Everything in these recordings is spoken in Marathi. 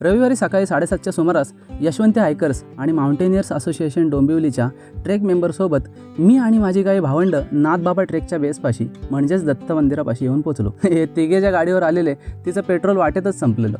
रविवारी सकाळी 7:30च्या सुमारास यशवंती हायकर्स आणि माउंटेनियर्स असोसिएशन डोंबिवलीच्या ट्रेक मेंबरसोबत मी आणि माझी काही भावंड नाथबाबा ट्रेकच्या बेसपाशी म्हणजेच दत्त मंदिरापाशी येऊन पोचलो. हे तिघे ज्या गाडीवर आलेले तिचं पेट्रोल वाटेतच संपलेलं,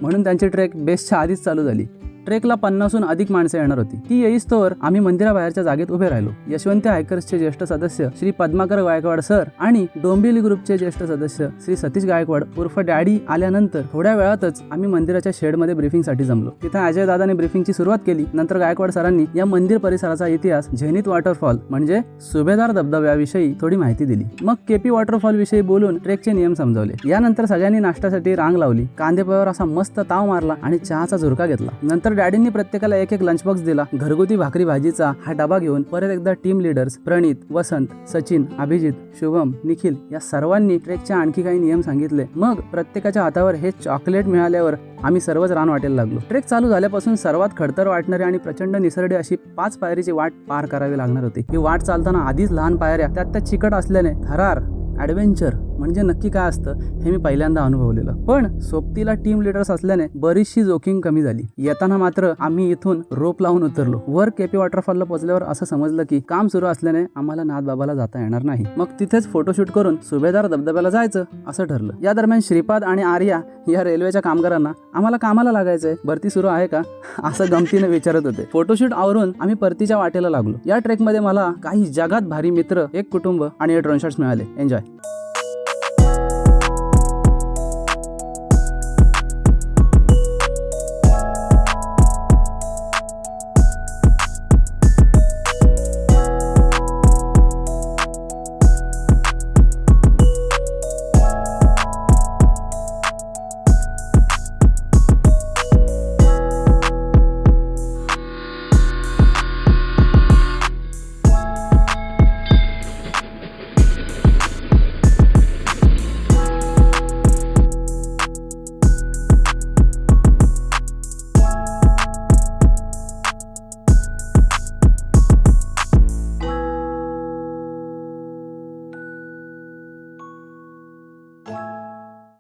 म्हणून त्यांची ट्रेक बेसच्या आधीच चालू झाली. ट्रेकला 50हून अधिक माणसं येणार होती. ती येईस्तोवर आम्ही मंदिराबाहेरच्या जागेत उभे राहिलो. यशवंती हायकर्सचे ज्येष्ठ सदस्य श्री पद्माकर गायकवाड सर आणि डोंबिवली ग्रुपचे ज्येष्ठ सदस्य श्री सतीश गायकवाड उर्फ डॅडी आल्यानंतर थोड्या वेळातच आम्ही मंदिराच्या शेडमध्ये ब्रीफिंगसाठी जमलो. तिथे अजय दादाने ब्रीफिंगची सुरुवात केली. नंतर गायकवाड सरांनी या मंदिर परिसराचा इतिहास, झेनिथ वॉटरफॉल म्हणजे सुभेदार धबधब्याविषयी थोडी माहिती दिली. मग केपी वॉटरफॉल विषयी बोलून ट्रेकचे नियम समजावले. यानंतर सगळ्यांनी नाश्त्यासाठी रांग लावली. कांदेपोह्यावर असा मस्त ताव मारला आणि चहाचा झुरका घेतला. नंतर डॅडींनी प्रत्येकाला एक लंच बॉक्स दिला. घरगुती भाकरी भाजीचा हा डबा घेऊन परत एकदा टीम लीडर्स प्रणित, वसंत, सचिन, अभिजित, शुभम, निखिल या सर्वांनी ट्रेकचे आणखी काही नियम सांगितले. मग प्रत्येकाच्या हातावर हे चॉकलेट मिळाल्यावर आम्ही सर्वच रान वाटेल लागलो. ट्रेक चालू झाल्यापासून सर्वात खडतर वाटणारी आणि प्रचंड निसरडी अशी 5 पायरीची वाट पार करावी लागणार होती. ही वाट चालताना आधीच लहान पायऱ्या, त्यात चिकट असल्याने थरार ॲडव्हेंचर म्हणजे नक्की काय असतं हे मी पहिल्यांदा अनुभवलेलं. पण सोबतीला टीम लीडर्स असल्याने बरीचशी जोखीम कमी झाली. येताना मात्र आम्ही इथून रोप लावून उतरलो. वर केपी वॉटरफॉलला पोहोचल्यावर असं समजलं की काम सुरू असल्याने आम्हाला नाथबाबाला जाता येणार नाही. मग तिथेच फोटोशूट करून सुभेदार धबधब्याला जायचं असं ठरलं. या दरम्यान श्रीपाद आणि आर्या या रेल्वेच्या कामगारांना आम्हाला कामाला लागायचंय, भरती सुरू आहे का असं गमतीने विचारत होते. फोटोशूट आवरून आम्ही परतीच्या वाटेला लागलो. या ट्रेकमध्ये मला काही जगात भारी मित्र, एक कुटुंब आणि 8 ड्रोन शॉट्स मिळाले. एन्जॉय.